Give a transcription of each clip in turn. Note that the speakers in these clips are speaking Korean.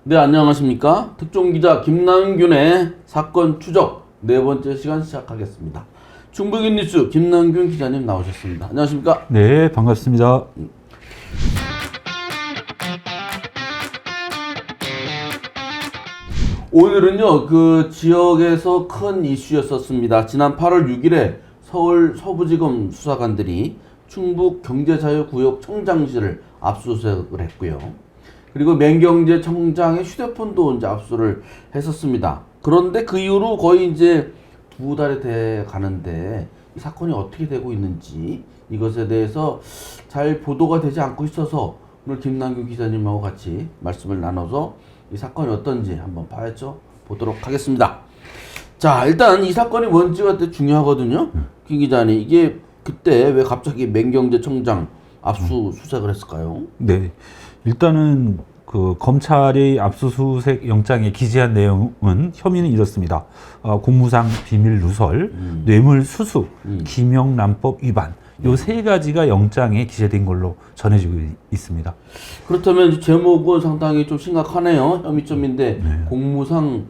네, 안녕하십니까. 특종기자 김남균의 사건 추적 네 번째 시간 시작하겠습니다. 충북인 뉴스 김남균 기자님 나오셨습니다. 안녕하십니까. 네, 반갑습니다. 오늘은요, 그 지역에서 큰 이슈였었습니다. 지난 8월 6일에 서울 서부지검 수사관들이 충북경제자유구역 청장실을 압수수색을 했고요. 그리고 맹경제청장의 휴대폰도 이제 압수를 했었습니다. 그런데 그 이후로 거의 이제 2달이 돼 가는데 이 사건이 어떻게 되고 있는지 이것에 대해서 잘 보도가 되지 않고 있어서 오늘 김남균 기자님하고 같이 말씀을 나눠서 이 사건이 어떤지 한번 보도록 하겠습니다. 자, 일단 이 사건이 뭔지가 되게 중요하거든요. 김 기자님, 이게 그때 왜 갑자기 맹경제청장 압수수색을 했을까요? 네, 일단은 그 검찰이 압수수색 영장에 기재한 내용은 혐의는 이렇습니다. 공무상 비밀 누설, 뇌물수수, 김영란법 위반. 요 세 가지가 영장에 기재된 걸로 전해지고 있습니다. 그렇다면 제목은 상당히 좀 심각하네요. 혐의점인데 공무상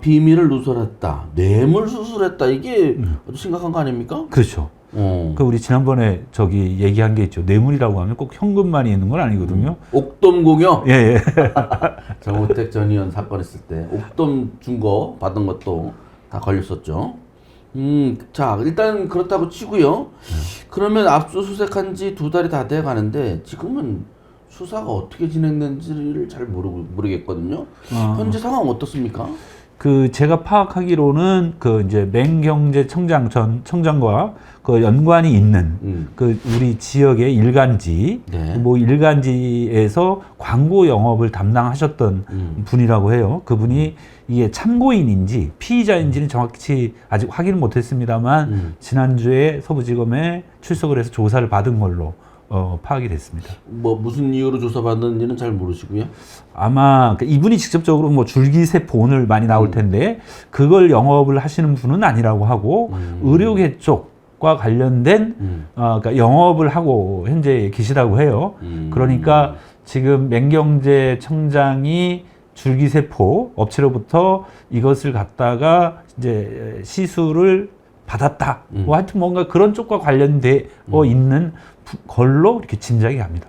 비밀을 누설했다, 뇌물 수술했다, 이게 아주 심각한 거 아닙니까? 그렇죠. 그 우리 지난번에 저기 얘기한 게 있죠. 뇌물이라고 하면 꼭 현금만이 있는 건 아니거든요. 옥돔공여? 예, 예. 정우택 전 의원 사건 했을 때 옥돔 준 거 받은 것도 다 걸렸었죠. 자, 일단 그렇다고 치고요. 그러면 압수수색한 지 2달이 다 돼 가는데 지금은 수사가 어떻게 진행된지를 잘 모르겠거든요. 현재 상황 어떻습니까? 그 제가 파악하기로는 그 이제 맹경제청장 전 청장과 그 연관이 있는 그 우리 지역의 일간지, 네. 뭐 일간지에서 광고 영업을 담당하셨던 분이라고 해요. 그분이 이게 참고인인지 피의자인지는 정확히 아직 확인을 못했습니다만 지난주에 서부지검에 출석을 해서 조사를 받은 걸로 파악이 됐습니다. 뭐 무슨 이유로 조사받는지는 잘 모르시고요. 아마 이분이 직접적으로 뭐 줄기세포 오늘 많이 나올 텐데 그걸 영업을 하시는 분은 아니라고 하고 의료계 쪽과 관련된 그러니까 영업을 하고 현재 계시다고 해요. 그러니까 지금 맹경제청장이 줄기세포 업체로부터 이것을 갖다가 이제 시술을 받았다. 뭐 하여튼 뭔가 그런 쪽과 관련되어 있는 걸로 이렇게 짐작이 갑니다.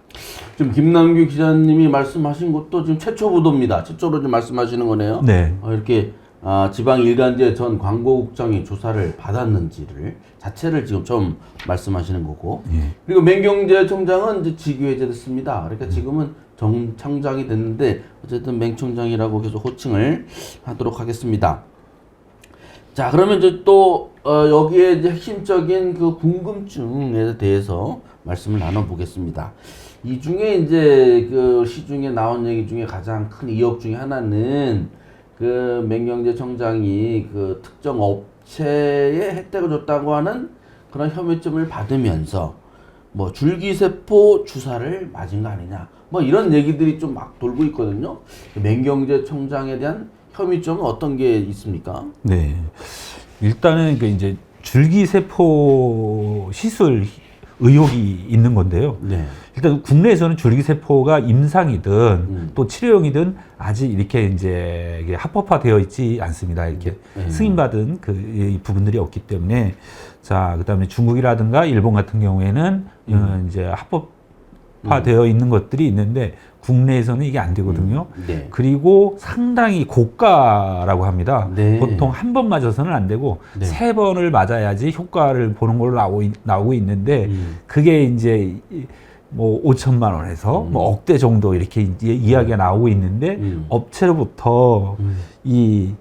지금 김남규 기자님이 말씀하신 것도 지금 최초 보도입니다. 최초로 좀 말씀하시는 거네요. 네. 이렇게 지방 일간지 전 광고국장이 조사를 받았는지를 자체를 지금 처음 말씀하시는 거고. 예. 그리고 맹경제청장은 이제 직위 해제됐습니다. 그러니까 지금은 정청장이 됐는데 어쨌든 맹청장이라고 계속 호칭을 하도록 하겠습니다. 자, 그러면 이제 또 여기에 이제 핵심적인 그 궁금증에 대해서 말씀을 나눠보겠습니다. 이 중에 이제 그 시중에 나온 얘기 중에 가장 큰 의혹 중에 하나는 그 맹경제청장이 그 특정 업체에 혜택을 줬다고 하는 그런 혐의점을 받으면서 뭐 줄기세포 주사를 맞은 거 아니냐, 뭐 이런 얘기들이 좀 막 돌고 있거든요. 맹경제청장에 대한 혐의점은 어떤 게 있습니까? 네. 일단은 그 이제 줄기세포 시술 의혹이 있는 건데요. 네. 일단 국내에서는 줄기세포가 임상이든 또 치료용이든 아직 이렇게 이제 이게 합법화되어 있지 않습니다. 이렇게 승인받은 이 부분들이 없기 때문에 자, 그다음에 중국이라든가 일본 같은 경우에는 이제 합법화되어 있는 것들이 있는데 국내에서는 이게 안 되거든요. 네. 그리고 상당히 고가라고 합니다. 네. 보통 한 번 맞아서는 안 되고 네. 3번을 맞아야지 효과를 보는 걸로 나오고 있는데 그게 이제 뭐 5천만 원에서 뭐 억대 정도 이렇게 이제 이야기가 나오고 있는데 업체로부터 이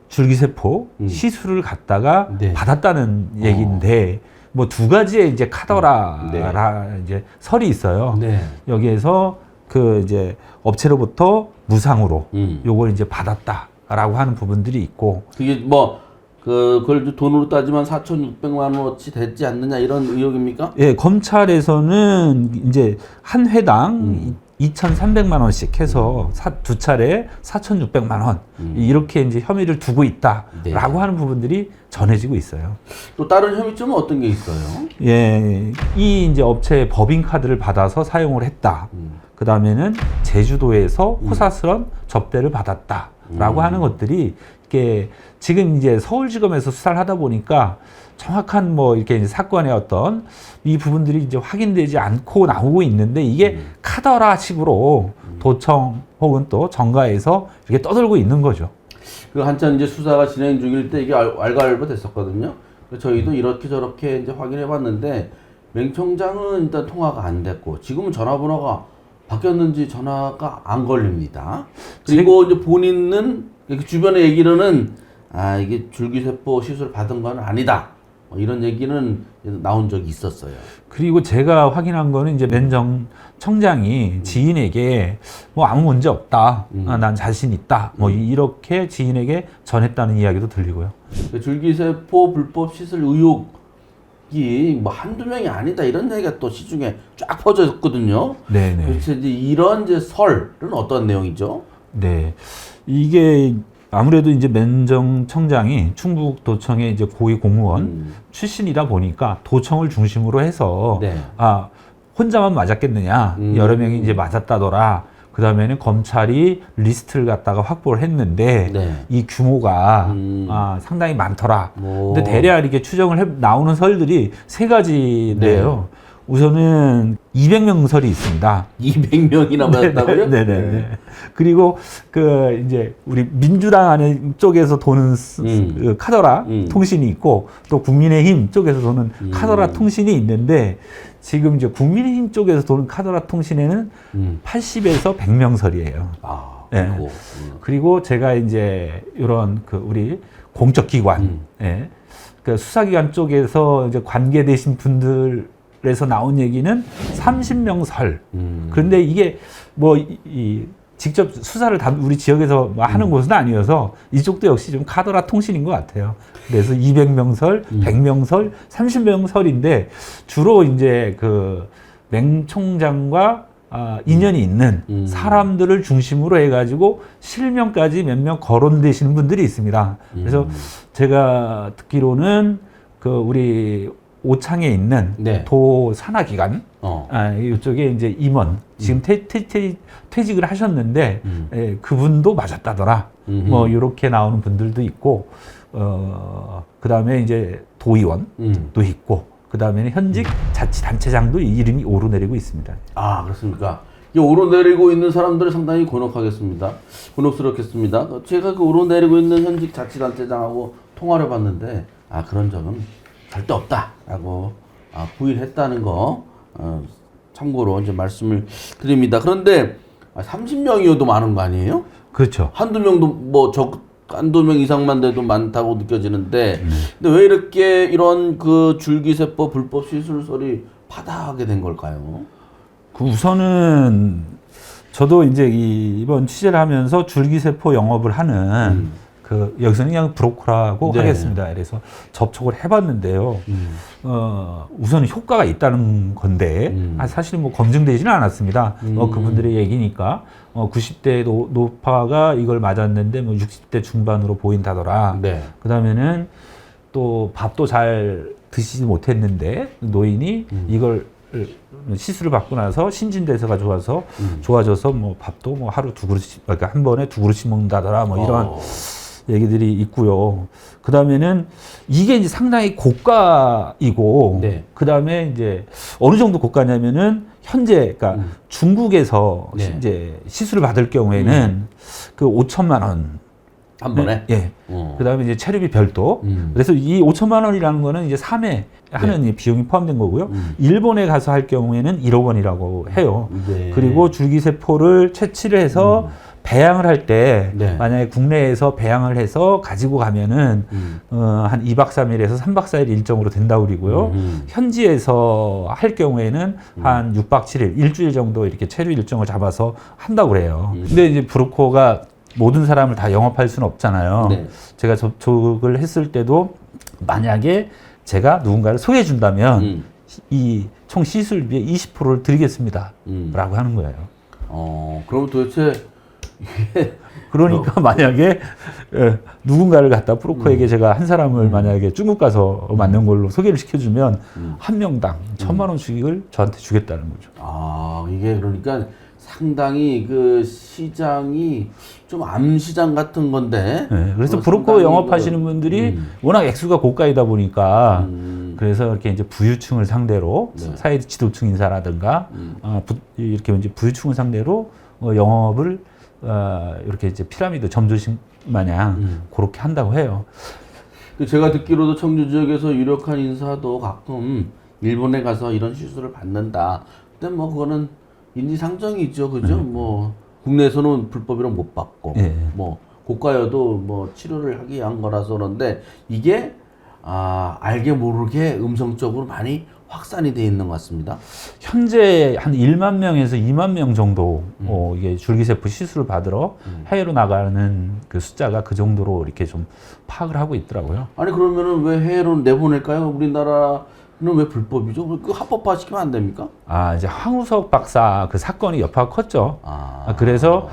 줄기세포 시술을 갖다가 네. 받았다는 얘기인데 뭐 2가지의 이제 카더라 이제 설이 있어요. 네. 여기에서 그 이제 업체로부터 무상으로 요걸 이제 받았다라고 하는 부분들이 있고 그게 뭐 그걸 돈으로 따지면 4,600만 원어치 됐지 않느냐 이런 의혹입니까? 예, 검찰에서는 이제 한 회당 2,300만 원씩 해서 2차례 4,600만 원 이렇게 이제 혐의를 두고 있다라고 네. 하는 부분들이 전해지고 있어요. 또 다른 혐의점은 어떤 게 있어요? 예, 이 이제 업체의 법인카드를 받아서 사용을 했다. 그 다음에는 제주도에서 호사스런 접대를 받았다라고 하는 것들이 이게 지금 이제 서울지검에서 수사를 하다 보니까 정확한 뭐 이렇게 이제 사건의 어떤 이 부분들이 이제 확인되지 않고 나오고 있는데 이게 카더라식으로 도청 혹은 또 정가에서 이렇게 떠들고 있는 거죠. 그 한참 이제 수사가 진행 중일 때 이게 왈가왈부 됐었거든요. 저희도 이렇게 저렇게 이제 확인해 봤는데 맹 청장은 일단 통화가 안 됐고 지금은 전화번호가 바뀌었는지 전화가 안 걸립니다. 그리고 이제 본인은 이렇게 주변에 얘기로는 이게 줄기세포 시술 받은 건 아니다. 이런 얘기는 나온 적이 있었어요. 그리고 제가 확인한 거는 이제 맨정 청장이 지인에게 뭐 아무 문제 없다. 난 자신 있다. 뭐 이렇게 지인에게 전했다는 이야기도 들리고요. 줄기세포 불법 시술 의혹이 뭐 한두 명이 아니다. 이런 얘기가 또 시중에 쫙 퍼졌거든요. 네네. 그래서 이제 이런 이제 설은 어떤 내용이죠? 네. 이게 아무래도 이제 맨정 청장이 충북도청의 이제 고위 공무원 출신이다 보니까 도청을 중심으로 해서 네. 혼자만 맞았겠느냐 여러 명이 이제 맞았다더라. 그 다음에는 검찰이 리스트를 갖다가 확보를 했는데 네. 이 규모가 상당히 많더라. 근데 대략 이렇게 추정을 나오는 설들이 세 가지인데요. 네. 우선은 200명 설이 있습니다. 200명이나 맞았다고요? 네네. 그리고 그 이제 우리 민주당 안에 쪽에서 도는 그 카더라 통신이 있고 또 국민의힘 쪽에서 도는 카더라 통신이 있는데 지금 이제 국민의힘 쪽에서 도는 카더라 통신에는 80에서 100명 설이에요. 네. 그리고 제가 이제 이런 그 우리 공적 기관, 그 수사기관 쪽에서 이제 관계되신 분들 그래서 나온 얘기는 30명 설. 그런데 이게 뭐 직접 수사를 다 우리 지역에서 하는 곳은 아니어서 이쪽도 역시 좀 카더라 통신인 것 같아요. 그래서 200명 설, 100명 설, 30명 설인데 주로 이제 그 맹 총장과 인연이 있는 사람들을 중심으로 해가지고 실명까지 몇 명 거론되시는 분들이 있습니다. 그래서 제가 듣기로는 그 우리 오창에 있는 네. 도 산하기관 이쪽에 이제 임원 지금 퇴직을 하셨는데 그분도 맞았다더라. 뭐 이렇게 나오는 분들도 있고 그 다음에 이제 도의원도 있고 그 다음에는 현직 자치단체장도 이름이 오르내리고 있습니다. 그렇습니까? 이 오르내리고 있는 사람들은 상당히 곤혹스럽겠습니다. 제가 그 오르내리고 있는 현직 자치단체장하고 통화를 해봤는데 그런 적은 절대 없다라고 부인했다는 거 참고로 이제 말씀을 드립니다. 그런데 30명이어도 많은 거 아니에요? 그렇죠. 한두 명도 한두 명 이상만 돼도 많다고 느껴지는데 근데 왜 이렇게 이런 그 줄기세포 불법 시술설이 파다하게 된 걸까요? 그 우선은 저도 이제 이번 취재를 하면서 줄기세포 영업을 하는 그 여기서는 그냥 브로커라고 하겠습니다. 그래서 접촉을 해봤는데요. 우선 효과가 있다는 건데 사실 뭐 검증되지는 않았습니다. 그분들의 얘기니까 90대 노파가 이걸 맞았는데 뭐 60대 중반으로 보인다더라. 네. 그 다음에는 또 밥도 잘 드시지 못했는데 노인이 이걸 시술을 받고 나서 신진대사가 좋아져서 뭐 밥도 뭐 하루 두 그릇씩, 그러니까 한 번에 두 그릇씩 먹는다더라. 뭐 이런 얘기들이 있고요. 그 다음에는 이게 이제 상당히 고가이고, 네. 그 다음에 이제 어느 정도 고가냐면은 현재, 그러니까 중국에서 이제 시술을 받을 경우에는 그 5천만 원. 한 번에? 예. 그 다음에 이제 체류비 별도. 그래서 이 5천만 원이라는 거는 이제 3회 하는 비용이 포함된 거고요. 일본에 가서 할 경우에는 1억 원이라고 해요. 그리고 줄기세포를 채취를 해서 배양을 할 때 만약에 국내에서 배양을 해서 가지고 가면은 한 2박 3일에서 3박 4일 일정으로 된다고 그러고요. 현지에서 할 경우에는 한 6박 7일, 일주일 정도 이렇게 체류 일정을 잡아서 한다고 그래요. 근데 이제 브로커가 모든 사람을 다 영업할 수는 없잖아요. 제가 접촉을 했을 때도 만약에 제가 누군가를 소개해 준다면 이 총 시술비의 20%를 드리겠습니다. 라고 하는 거예요. 그럼 도대체 그러니까 만약에 누군가를 갖다 브로커에게 제가 한 사람을 만약에 중국 가서 맞는 걸로 소개를 시켜주면 한 명당 1,000만 원 주익을 저한테 주겠다는 거죠. 이게 그러니까 상당히 그 시장이 좀 암시장 같은 건데. 네, 그래서 어, 브로커 상당히 영업하시는 분들이 워낙 액수가 고가이다 보니까 그래서 이렇게 이제 부유층을 상대로 네. 사회 지도층 인사라든가 이렇게 이제 부유층을 상대로 영업을 이렇게 이제 피라미드 점조식 마냥 그렇게 한다고 해요. 그 제가 듣기로도 청주 지역에서 유력한 인사도 가끔 일본에 가서 이런 시술을 받는다. 근데 뭐 그거는 인지상정이죠, 그죠? 뭐 국내에서는 불법으로 못 받고, 예. 뭐 고가여도 뭐 치료를 하기 위한 거라서 그런데 이게 알게 모르게 음성적으로 많이 확산이 돼 있는 것 같습니다. 현재 한 1만 명에서 2만 명 정도 이게 줄기세포 시술을 받으러 해외로 나가는 그 숫자가 그 정도로 이렇게 좀 파악을 하고 있더라고요. 아니 그러면은 왜 해외로 내보낼까요? 우리나라는 왜 불법이죠? 그 합법화 시키면 안 됩니까? 이제 황우석 박사 그 사건이 여파가 컸죠. 그래서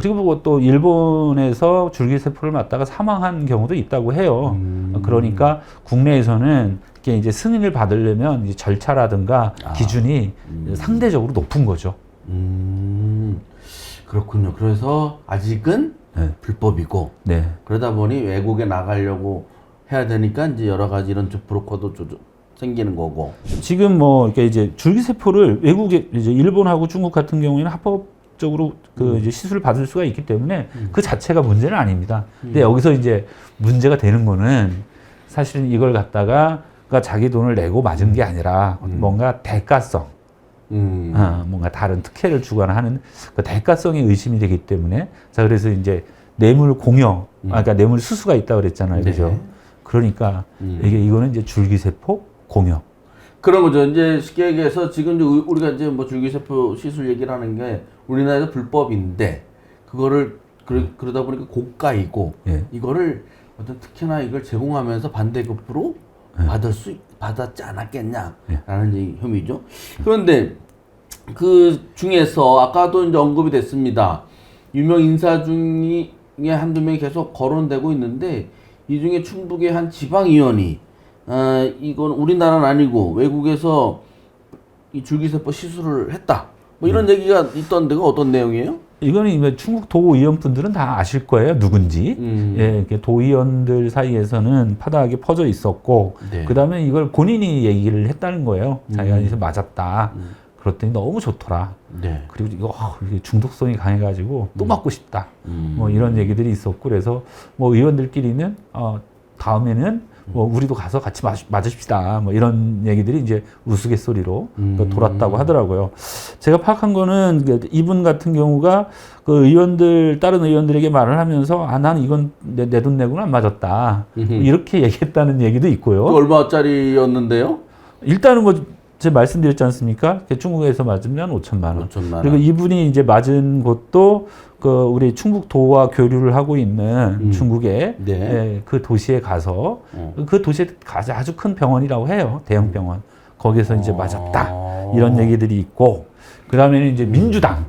그리고 또 일본에서 줄기세포를 맞다가 사망한 경우도 있다고 해요. 그러니까 국내에서는 이게 이제 승인을 받으려면 이제 절차라든가 기준이 상대적으로 높은 거죠. 그렇군요. 그래서 아직은 네. 불법이고 네. 그러다 보니 외국에 나가려고 해야 되니까 이제 여러 가지 이런 브로커도 생기는 거고. 지금 뭐 이렇게 이제 줄기세포를 외국에 이제 일본하고 중국 같은 경우에는 합법적으로 그 이제 시술을 받을 수가 있기 때문에 그 자체가 문제는 아닙니다. 근데 여기서 이제 문제가 되는 거는 사실은 이걸 갖다가 자기 돈을 내고 맞은 게 아니라 뭔가 대가성, 뭔가 다른 특혜를 주거나 하는 그 대가성이 의심이 되기 때문에 자 그래서 이제 뇌물 공여, 그러니까 뇌물 수수가 있다 그랬잖아요, 그죠? 네. 그러니까 이거는 이제 줄기세포 공여. 그런 거죠. 이제 쉽게 얘기해서 지금 이제 우리가 이제 뭐 줄기세포 시술 얘기를 하는 게 우리나라에서 불법인데 그거를 그러다 보니까 고가이고 예. 이거를 어떤 특혜나 이걸 제공하면서 반대급부로 받았지 않았겠냐라는 얘기, 혐의죠. 그런데 그 중에서 아까도 이제 언급이 됐습니다. 유명 인사 중에 한두 명이 계속 거론되고 있는데 이 중에 충북의 한 지방의원이 이건 우리나라는 아니고 외국에서 이 줄기세포 시술을 했다. 뭐 이런 얘기가 있던 데가 어떤 내용이에요? 이거는 충북 도의원 분들은 다 아실 거예요, 누군지. 예, 이렇게 도의원들 사이에서는 파다하게 퍼져 있었고, 네. 그 다음에 이걸 본인이 얘기를 했다는 거예요. 자기가 이제 맞았다. 그랬더니 너무 좋더라. 네. 그리고 이게 중독성이 강해가지고 또 맞고 싶다. 뭐 이런 얘기들이 있었고, 그래서 뭐 의원들끼리는 다음에는 뭐 우리도 가서 같이 맞읍시다. 뭐 이런 얘기들이 이제 우스갯소리로 돌았다고 하더라고요. 제가 파악한 거는 이분 같은 경우가 그 다른 의원들에게 말을 하면서 나는 이건 내 돈 내고는 안 맞았다. 이렇게 얘기했다는 얘기도 있고요. 얼마짜리였는데요? 일단은 뭐 제가 말씀드렸지 않습니까? 중국에서 맞으면 5천만 원. 5천만 원. 그리고 이분이 이제 맞은 곳도 우리 충북도와 교류를 하고 있는 중국의 네. 그 도시에 가서 그 도시에 아주 큰 병원이라고 해요. 대형 병원. 거기서 이제 맞았다. 이런 얘기들이 있고 그 다음에는 이제 민주당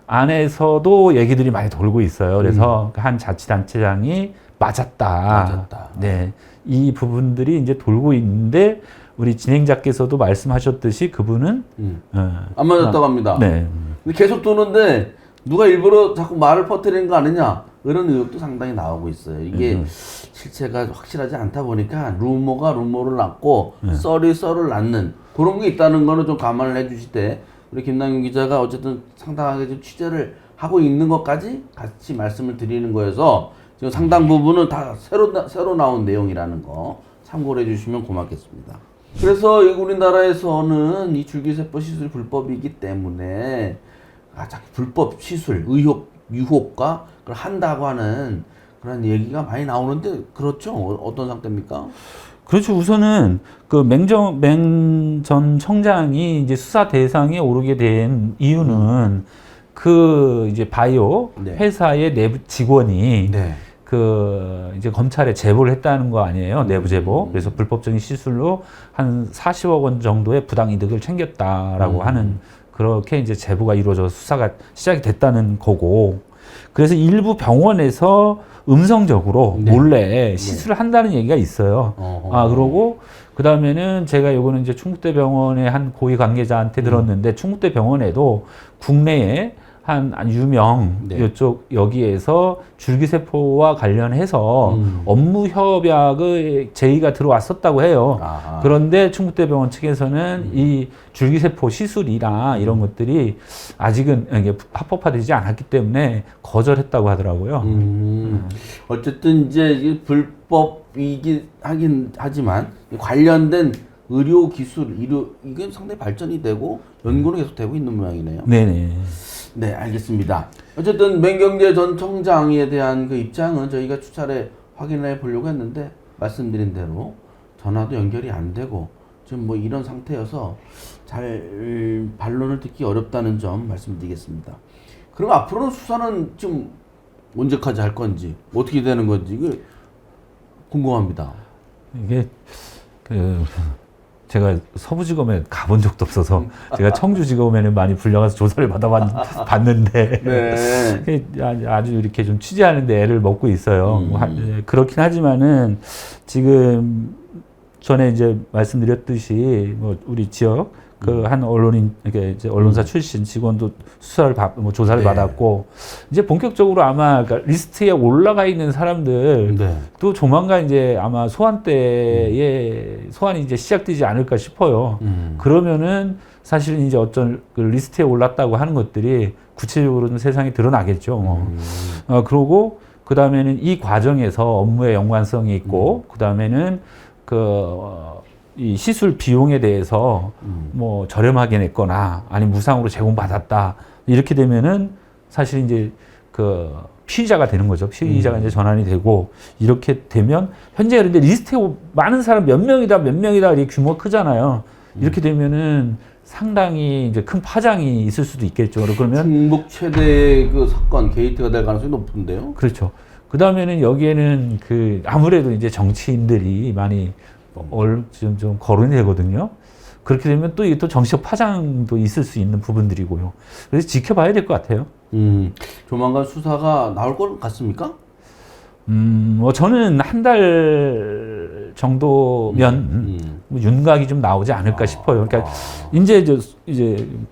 안에서도 얘기들이 많이 돌고 있어요. 그래서 한 자치단체장이 맞았다. 네. 이 부분들이 이제 돌고 있는데 우리 진행자께서도 말씀하셨듯이 그분은 안 맞았다고 합니다. 네. 근데 계속 도는데 누가 일부러 자꾸 말을 퍼뜨리는 거 아니냐 이런 의혹도 상당히 나오고 있어요. 이게 실체가 확실하지 않다 보니까 루머가 루머를 낳고 썰이 썰을 낳는 그런 게 있다는 거는 좀 감안을 해주시되 우리 김남균 기자가 어쨌든 상당하게 좀 취재를 하고 있는 것까지 같이 말씀을 드리는 거여서 지금 상당 부분은 다 새로 나온 내용이라는 거 참고를 해주시면 고맙겠습니다. 그래서 우리나라에서는 이 줄기세포 시술이 불법이기 때문에 자꾸 불법 시술, 유혹과 그걸 한다고 하는 그런 얘기가 많이 나오는데 그렇죠? 어떤 상태입니까? 그렇죠. 우선은 맹 전 청장이 이제 수사 대상에 오르게 된 이유는 이제 바이오 네. 회사의 내부 직원이 네. 이제 검찰에 제보를 했다는 거 아니에요. 내부 제보. 그래서 불법적인 시술로 한 40억 원 정도의 부당이득을 챙겼다라고 하는 그렇게 이제 제보가 이루어져서 수사가 시작이 됐다는 거고. 그래서 일부 병원에서 음성적으로 몰래 시술을 한다는 얘기가 있어요. 그러고 그다음에는 제가 요거는 이제 충북대병원의 한 고위 관계자한테 들었는데 충북대병원에도 국내에 한 유명 네. 이쪽 여기에서 줄기세포와 관련해서 업무 협약의 제의가 들어왔었다고 해요. 아하. 그런데 충북대병원 측에서는 이 줄기세포 시술이나 이런 것들이 아직은 이게 합법화되지 않았기 때문에 거절했다고 하더라고요. 어쨌든 이제 이게 불법이긴 하긴 하지만 관련된 의료 기술, 이게 상당히 발전이 되고 연구는 계속 되고 있는 모양이네요. 네네. 네, 알겠습니다. 어쨌든 맹경재 전 청장에 대한 그 입장은 저희가 추차례 확인해 보려고 했는데 말씀드린 대로 전화도 연결이 안 되고 지금 뭐 이런 상태여서 잘 반론을 듣기 어렵다는 점 말씀드리겠습니다. 그럼 앞으로는 수사는 좀 언제까지 할 건지 어떻게 되는 건지 이게 궁금합니다. 이게 그 제가 서부지검에 가본 적도 없어서 제가 청주지검에는 많이 불려가서 조사를 받아봤는데 네. 아주 이렇게 좀 취재하는데 애를 먹고 있어요. 그렇긴 하지만은 지금 전에 이제 말씀드렸듯이 뭐 우리 지역 그 한 언론인 이렇게 이제 언론사 출신 직원도 수사를 조사를 네. 받았고 이제 본격적으로 아마 그러니까 리스트에 올라가 있는 사람들 네. 또 조만간 이제 아마 소환 때에 소환이 이제 시작되지 않을까 싶어요. 그러면은 사실은 이제 어떤 그 리스트에 올랐다고 하는 것들이 구체적으로는 세상에 드러나겠죠. 그러고 그 다음에는 이 과정에서 업무의 연관성이 있고 그 다음에는 이 시술 비용에 대해서 뭐 저렴하게 냈거나 아니면 무상으로 제공받았다 이렇게 되면은 사실 이제 그 피의자가 되는 거죠. 피의자가 이제 전환이 되고 이렇게 되면 현재 그런데 리스트에 많은 사람 몇 명이다 이 규모가 크잖아요. 이렇게 되면은 상당히 이제 큰 파장이 있을 수도 있겠죠. 그러면 충북 최대 그 사건 게이트가 될 가능성이 높은데요. 그렇죠. 그 다음에는 여기에는 그 아무래도 이제 정치인들이 많이 좀 거론이 되거든요. 그렇게 되면 또 이게 또 정치적 파장도 있을 수 있는 부분들이고요. 그래서 지켜봐야 될 것 같아요. 조만간 수사가 나올 것 같습니까? 뭐 저는 한 달 정도면 뭐 윤곽이 좀 나오지 않을까 싶어요. 그러니까 이제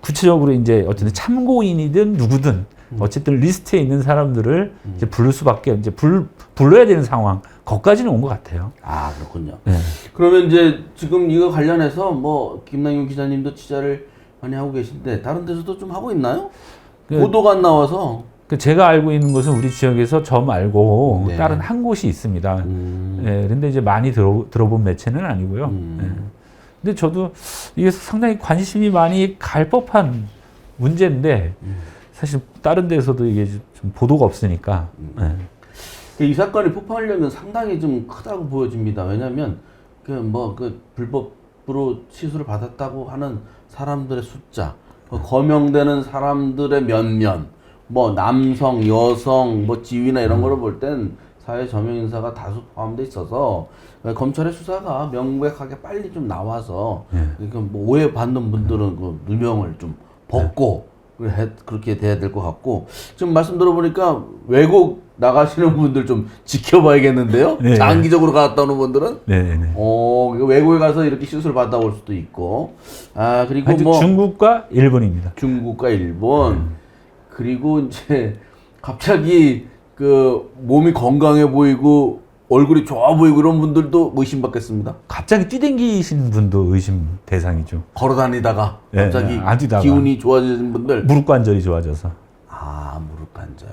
구체적으로 이제 어쨌든 참고인이든 누구든 어쨌든 리스트에 있는 사람들을 이제 부를 수밖에 이제 불러야 되는 상황. 거기까지는 온 것 같아요. 아, 그렇군요. 네. 그러면 이제 지금 이거 관련해서 뭐 김남균 기자님도 취재를 많이 하고 계신데 다른 데서도 좀 하고 있나요? 보도가 안 나와서. 제가 알고 있는 것은 우리 지역에서 저 말고 네. 다른 한 곳이 있습니다. 예, 근데 이제 많이 들어본 매체는 아니고요. 예. 근데 저도 이게 상당히 관심이 많이 갈 법한 문제인데 사실 다른 데서도 이게 좀 보도가 없으니까. 예. 이 사건이 폭파하려면 상당히 좀 크다고 보여집니다. 왜냐하면 그 불법으로 시술을 받았다고 하는 사람들의 숫자, 거명되는 사람들의 면면, 뭐 남성, 여성, 뭐 지위나 이런 거를 볼 땐 사회 저명 인사가 다수 포함돼 있어서 검찰의 수사가 명백하게 빨리 좀 나와서 뭐 오해받는 분들은 그 누명을 좀 벗고 그렇게 돼야 될 것 같고 지금 말씀 들어보니까 외국 나가시는 분들 좀 지켜봐야겠는데요. 네. 장기적으로 갔다 오는 분들은 네. 외국에 가서 이렇게 시술 받아올 수도 있고 그리고 뭐 중국과 일본입니다. 중국과 일본 그리고 이제 갑자기 그 몸이 건강해 보이고 얼굴이 좋아 보이고 이런 분들도 의심받겠습니다. 갑자기 뛰댕기시는 분도 의심 대상이죠. 걸어 다니다가 갑자기 아디다가. 기운이 좋아지는 분들. 무릎 관절이 좋아져서. 무릎 관절.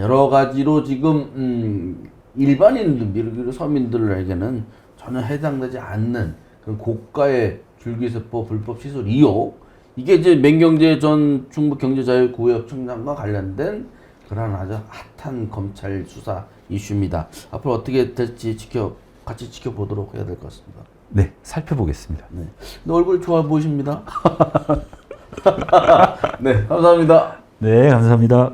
여러 가지로 지금 일반인들, 그리고 서민들에게는 전혀 해당되지 않는 그런 고가의 줄기세포 불법 시술 의혹. 이게 이제 맹경재 전 충북경제자유구역청장과 관련된 그런 아주 핫한 검찰 수사 이슈입니다. 앞으로 어떻게 될지 같이 지켜보도록 해야 될 것 같습니다. 네, 살펴보겠습니다. 네. 근데 얼굴 좋아 보이십니다. 네, 감사합니다. 네, 감사합니다.